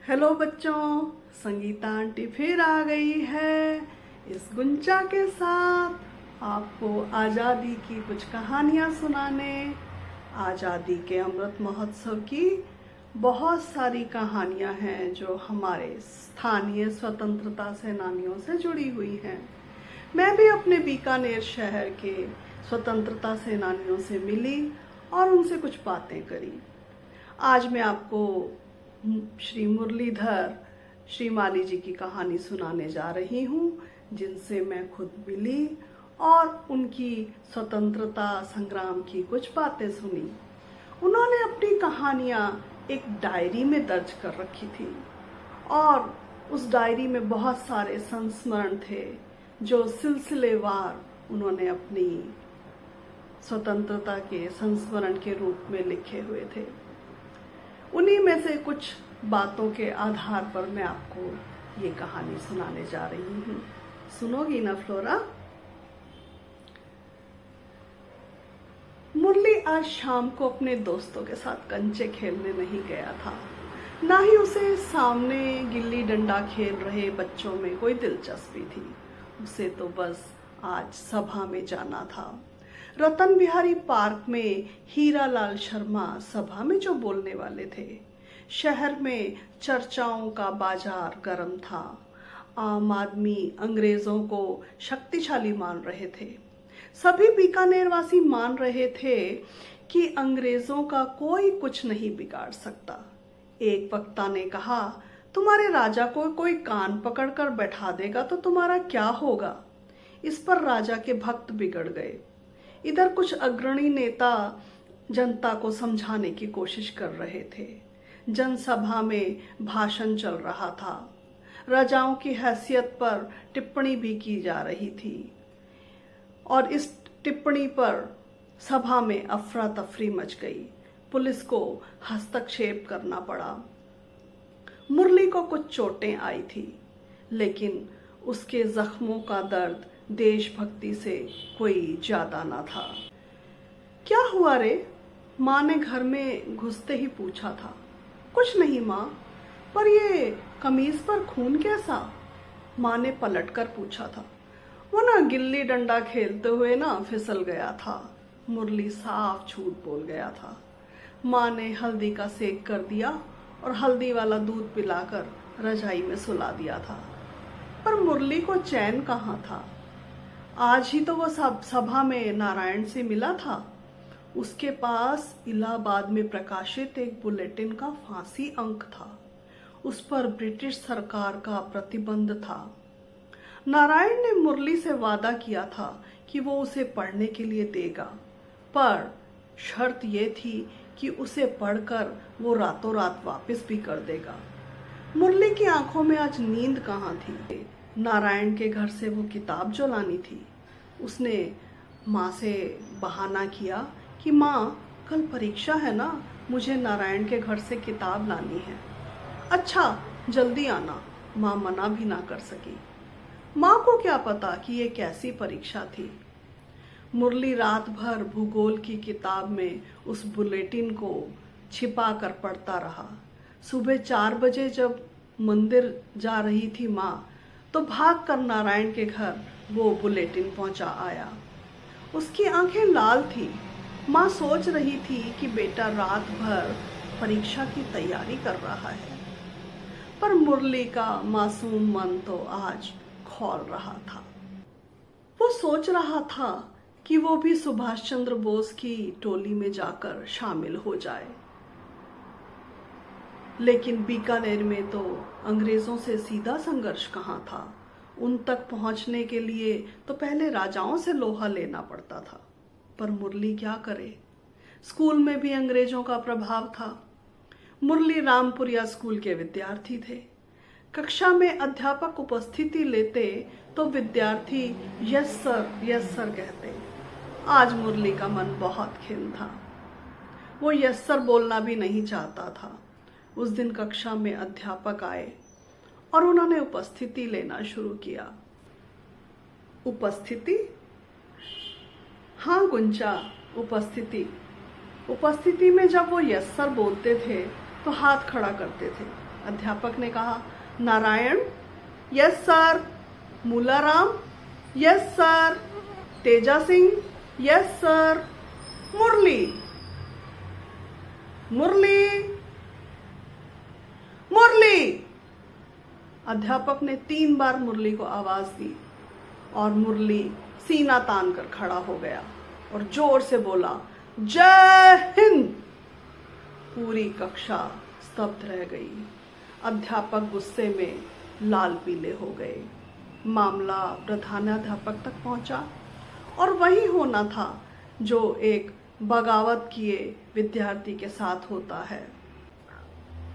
Hello बच्चों, Sangeeta aunty फिर आ गई है इस गुंचा के साथ आपको आज़ादी की कुछ कहानियाँ सुनाने। आज़ादी के अमृत महोत्सव की बहुत सारी कहानियाँ हैं जो हमारे स्थानीय स्वतंत्रता सेनानियों से जुड़ी हुई हैं। मैं भी अपने बीकानेर शहर के स्वतंत्रता सेनानियों से मिली और उनसे कुछ बातें करी। आज मैं आपको श्री मुरलीधर श्रीमाली जी की कहानी सुनाने जा रही हूँ, जिनसे मैं खुद मिली और उनकी स्वतंत्रता संग्राम की कुछ बातें सुनी। उन्होंने अपनी कहानियाँ एक डायरी में दर्ज कर रखी थी और उस डायरी में बहुत सारे संस्मरण थे जो सिलसिलेवार उन्होंने अपनी स्वतंत्रता के संस्मरण के रूप में लिखे हुए थे। उन्हीं में से कुछ बातों के आधार पर मैं आपको ये कहानी सुनाने जा रही हूँ। सुनोगी ना फ्लोरा? मुरली आज शाम को अपने दोस्तों के साथ कंचे खेलने नहीं गया था, ना ही उसे सामने गिल्ली डंडा खेल रहे बच्चों में कोई दिलचस्पी थी। उसे तो बस आज सभा में जाना था। रतन बिहारी पार्क में हीरालाल शर्मा सभा में जो बोलने वाले थे। शहर में चर्चाओं का बाजार गर्म था। आम आदमी अंग्रेजों को शक्तिशाली मान रहे थे। सभी बीकानेर वासी मान रहे थे कि अंग्रेजों का कोई कुछ नहीं बिगाड़ सकता। एक वक्ता ने कहा, तुम्हारे राजा को कोई कान पकड़कर बैठा देगा तो तुम्हारा क्या होगा? इस पर राजा के भक्त बिगड़ गए। इधर कुछ अग्रणी नेता जनता को समझाने की कोशिश कर रहे थे। जनसभा में भाषण चल रहा था। राजाओं की हैसियत पर टिप्पणी भी की जा रही थी और इस टिप्पणी पर सभा में अफरा तफरी मच गई। पुलिस को हस्तक्षेप करना पड़ा। मुरली को कुछ चोटें आई थी, लेकिन उसके जख्मों का दर्द देशभक्ति से कोई ज्यादा ना था। क्या हुआ रे? माँ ने घर में घुसते ही पूछा था। कुछ नहीं माँ, पर ये कमीज पर खून कैसा? माँ ने पलटकर पूछा था। वो ना गिल्ली डंडा खेलते हुए ना फिसल गया था। मुरली साफ झूठ बोल गया था। माँ ने हल्दी का सेक कर दिया और हल्दी वाला दूध पिलाकर रजाई में सुला दिया था। पर मुरली को चैन कहाँ था? आज ही तो वो सभा में नारायण से मिला था। उसके पास इलाहाबाद में प्रकाशित एक बुलेटिन का फांसी अंक था। उस पर ब्रिटिश सरकार का प्रतिबंध था। नारायण ने मुरली से वादा किया था कि वो उसे पढ़ने के लिए देगा, पर शर्त ये थी कि उसे पढ़कर वो रातों रात वापस भी कर देगा। मुरली की आंखों में आज नींद कहाँ थी? नारायण के घर से वो किताब जो लानी थी। उसने माँ से बहाना किया कि माँ, कल परीक्षा है ना, मुझे नारायण के घर से किताब लानी है। अच्छा, जल्दी आना। माँ मना भी ना कर सकी। माँ को क्या पता कि ये कैसी परीक्षा थी। मुरली रात भर भूगोल की किताब में उस बुलेटिन को छिपा कर पढ़ता रहा। सुबह 4 बजे जब मंदिर जा रही थी माँ, तो भाग कर नारायण के घर वो बुलेटिन पहुंचा आया। उसकी आंखें लाल थी। माँ सोच रही थी कि बेटा रात भर परीक्षा की तैयारी कर रहा है, पर मुरली का मासूम मन तो आज खौल रहा था। वो सोच रहा था कि वो भी सुभाष चंद्र बोस की टोली में जाकर शामिल हो जाए। लेकिन बीकानेर में तो अंग्रेजों से सीधा संघर्ष कहाँ था। उन तक पहुंचने के लिए तो पहले राजाओं से लोहा लेना पड़ता था। पर मुरली क्या करे? स्कूल में भी अंग्रेजों का प्रभाव था। मुरली रामपुरिया स्कूल के विद्यार्थी थे। कक्षा में अध्यापक उपस्थिति लेते तो विद्यार्थी यस सर कहते। आज मुरली का मन बहुत खिन्न था। वो यस सर बोलना भी नहीं चाहता था। उस दिन कक्षा में अध्यापक आए और उन्होंने उपस्थिति लेना शुरू किया। उपस्थिति? हाँ गुंचा, उपस्थिति में जब वो यस सर बोलते थे तो हाथ खड़ा करते थे। अध्यापक ने कहा। Narayan? Yes sir. Mularam? Yes sir. Teja Singh? Yes sir. Murali? Murali? Murali? अध्यापक ने 3 बार मुरली को आवाज दी और मुरली सीना तान कर खड़ा हो गया और जोर से बोला, जय हिंद। पूरी कक्षा स्तब्ध रह गई। अध्यापक गुस्से में लाल पीले हो गए। मामला प्रधानाध्यापक तक पहुंचा और वही होना था जो एक बगावत किए विद्यार्थी के साथ होता है।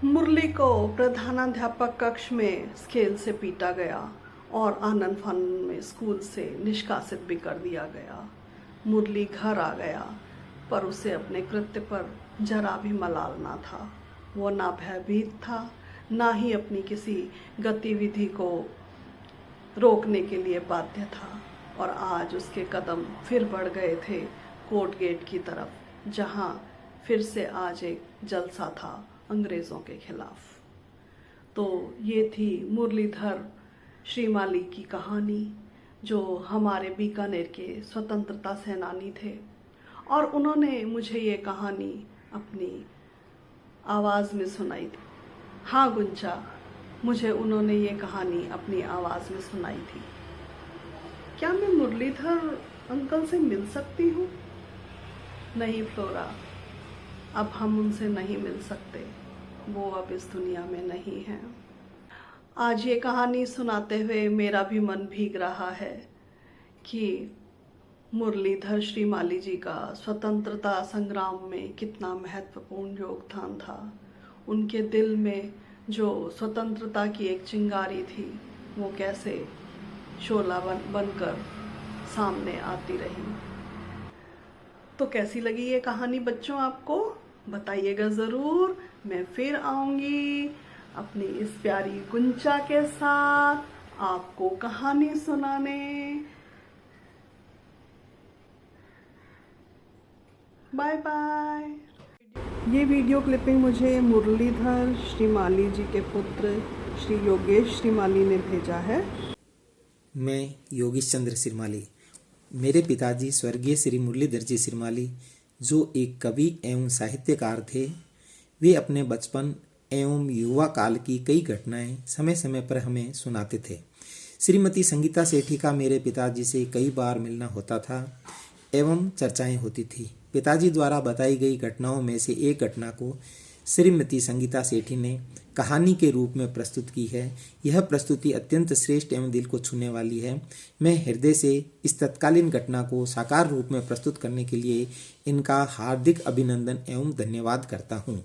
मुरली को प्रधानाध्यापक कक्ष में स्केल से पीटा गया और आनंद फानन में स्कूल से निष्कासित भी कर दिया गया। मुरली घर आ गया, पर उसे अपने कृत्य पर जरा भी मलाल ना था। वो ना भयभीत था, ना ही अपनी किसी गतिविधि को रोकने के लिए बाध्य था। और आज उसके कदम फिर बढ़ गए थे कोर्ट गेट की तरफ, जहां फिर से आज एक जलसा था अंग्रेज़ों के खिलाफ। तो ये थी मुरलीधर श्रीमाली की कहानी, जो हमारे बीकानेर के स्वतंत्रता सेनानी थे और उन्होंने मुझे ये कहानी अपनी आवाज़ में सुनाई थी। हाँ गुंचा, मुझे उन्होंने ये कहानी अपनी आवाज़ में सुनाई थी। क्या मैं मुरलीधर अंकल से मिल सकती हूँ? नहीं फ्लोरा, अब हम उनसे नहीं मिल सकते, वो अब इस दुनिया में नहीं हैं। आज ये कहानी सुनाते हुए मेरा भी मन भीग रहा है कि मुरलीधर श्रीमाली जी का स्वतंत्रता संग्राम में कितना महत्वपूर्ण योगदान था। उनके दिल में जो स्वतंत्रता की एक चिंगारी थी, वो कैसे शोला बनकर सामने आती रही। तो कैसी लगी ये कहानी बच्चों आपको? बताइएगा ज़रूर। मैं फिर आऊँगी अपनी इस प्यारी गुंचा के साथ आपको कहानी सुनाने। Bye bye. ये वीडियो क्लिपिंग मुझे मुरलीधर श्रीमाली जी के पुत्र श्री योगेश श्रीमाली ने भेजा है। मैं योगेश चंद्र श्रीमाली। मेरे पिताजी स्वर्गीय श्री मुरलीधर जी श्रीमाली, जो एक कवि एवं साहित्यकार थे, वे अपने बचपन एवं युवा काल की कई घटनाएं समय समय पर हमें सुनाते थे। श्रीमती संगीता सेठी का मेरे पिताजी से कई बार मिलना होता था एवं चर्चाएं होती थी। पिताजी द्वारा बताई गई घटनाओं में से एक घटना को श्रीमती संगीता सेठी ने कहानी के रूप में प्रस्तुत की है। यह प्रस्तुति अत्यंत श्रेष्ठ एवं दिल को छूने वाली है। मैं हृदय से इस तत्कालीन घटना को साकार रूप में प्रस्तुत करने के लिए इनका हार्दिक अभिनंदन एवं धन्यवाद करता हूँ।